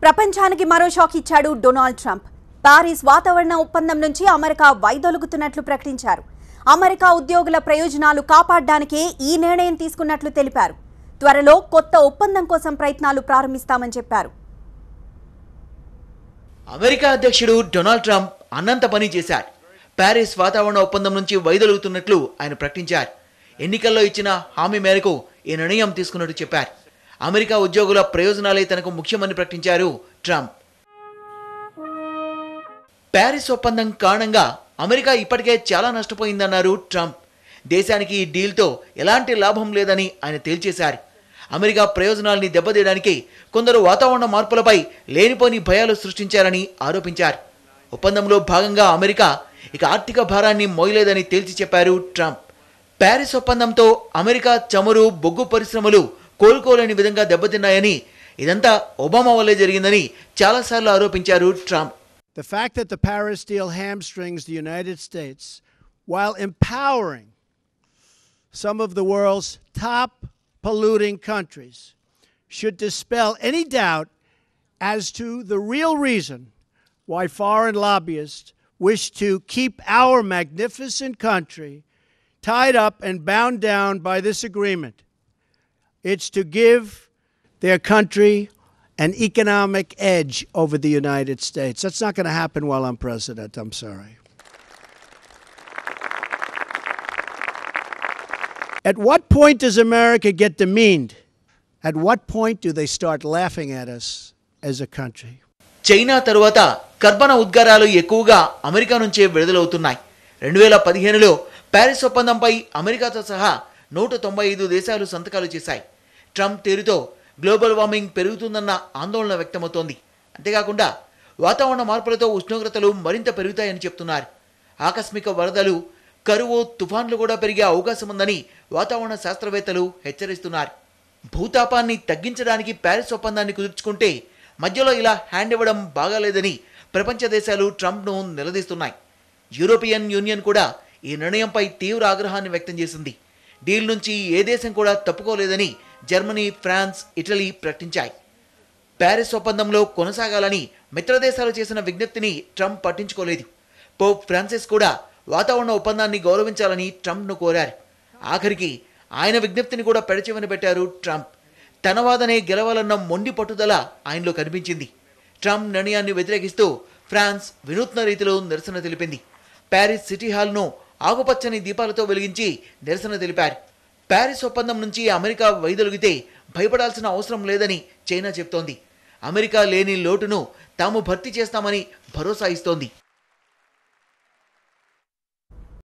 ప్రపంచానికి మరో షాక్ ఇచ్చాడు డొనాల్డ్ ట్రంప్. పారిస్ వాతావరణ ఒప్పందం నుంచి అమెరికా వైదొలుగుతున్నట్లు ప్రకటించారు. అమెరికా ఉద్యోగుల ప్రయోజనాలు కాపాడడానికే ఈ నిర్ణయం తీసుకున్నట్లు తెలిపారు. త్వరలో కొత్త ఒప్పందం కోసం ప్రయత్నాలు ప్రారంభిస్తామని చెప్పారు. అమెరికా అధ్యక్షుడు డొనాల్డ్ ట్రంప్ అన్నంత పని చేశారు. పారిస్ వాతావరణ ఒప్పందం నుంచి వైదొలుగుతున్నట్లు ఆయన ప్రకటించారు. ఎన్నికల్లో ఇచ్చిన హామీ మేరకు ఈ నిర్ణయం తీసుకున్నట్టు చెప్పారు. అమెరికా ఉద్యోగుల ప్రయోజనాలే తనకు ముఖ్యమని ప్రకటించారు ట్రంప్. పారిస్ ఒప్పందం కారణంగా అమెరికా ఇప్పటికే చాలా నష్టపోయిందన్నారు ట్రంప్. దేశానికి ఈ డీల్తో ఎలాంటి లాభం లేదని ఆయన తేల్చేశారు. అమెరికా ప్రయోజనాల్ని దెబ్బతీయడానికి కొందరు వాతావరణ మార్పులపై లేనిపోని భయాలు సృష్టించారని ఆరోపించారు. ఒప్పందంలో భాగంగా అమెరికా ఇక ఆర్థిక భారాన్ని మోయలేదని తేల్చి చెప్పారు ట్రంప్. పారిస్ ఒప్పందంతో అమెరికా చమురు, బొగ్గు పరిశ్రమలు కోలుకోలేని విధంగా దెబ్బతిన్నాయని, ఇదంతా ఒబామా వల్లే జరిగిందని చాలాసార్లు ఆరోపించారు Trump. The fact that the Paris deal hamstrings the United States while empowering some of the world's top polluting countries should dispel any doubt as to the real reason why foreign lobbyists wish to keep our magnificent country tied up and bound down by this agreement. It's to give their country an economic edge over the United States. That's not going to happen while I'm president. I'm sorry. At what point does America get demeaned? At what point do they start laughing at us as a country? China తరువాత కర్బన ఉద్గారాలు ఎక్కువగా America నుంచే విడుదలవుతున్నాయి. 2015లో Paris ఒప్పందంపై అమెరికాతో సహా 195 దేశాలు సంతకాలు చేశాయి. ట్రంప్ తీరుతో గ్లోబల్ వార్మింగ్ పెరుగుతుందన్న ఆందోళన వ్యక్తమవుతోంది. అంతేకాకుండా వాతావరణ మార్పులతో ఉష్ణోగ్రతలు మరింత పెరుగుతాయని చెప్తున్నారు. ఆకస్మిక వరదలు, కరువు, తుఫాన్లు కూడా పెరిగే అవకాశం ఉందని వాతావరణ శాస్త్రవేత్తలు హెచ్చరిస్తున్నారు. భూతాపాన్ని తగ్గించడానికి పారిస్ ఒప్పందాన్ని కుదుర్చుకుంటే మధ్యలో ఇలా హ్యాండ్ ఇవ్వడం బాగాలేదని ప్రపంచ దేశాలు ట్రంప్ను నిలదీస్తున్నాయి. యూరోపియన్ యూనియన్ కూడా ఈ నిర్ణయంపై తీవ్ర ఆగ్రహాన్ని వ్యక్తం చేసింది. డీల్ నుంచి ఏ దేశం కూడా తప్పుకోలేదని జర్మనీ, ఫ్రాన్స్, ఇటలీ ప్రకటించాయి. పారిస్ ఒప్పందంలో కొనసాగాలని మిత్రదేశాలు చేసిన విజ్ఞప్తిని ట్రంప్ పట్టించుకోలేదు. పోప్ ఫ్రాన్సిస్ కూడా వాతావరణ ఒప్పందాన్ని గౌరవించాలని ట్రంప్ను కోరారు. ఆఖరికి ఆయన విజ్ఞప్తిని కూడా పెడచెవిన పెట్టారు ట్రంప్. తన వాదనే గెలవాలన్న మొండి పట్టుదల ఆయనలో కనిపించింది. ట్రంప్ నిర్ణయాన్ని వ్యతిరేకిస్తూ ఫ్రాన్స్ వినూత్న రీతిలో నిరసన తెలిపింది. పారిస్ సిటీ హాల్ను ఆకుపచ్చని దీపాలతో వెలిగించి నిరసన తెలిపారు. పారిస్ ఒప్పందం నుంచి అమెరికా వైదొలిగితే భయపడాల్సిన అవసరం లేదని చైనా చెప్తోంది. అమెరికా లేని లోటును తాము భర్తీ చేస్తామని భరోసా ఇస్తోంది.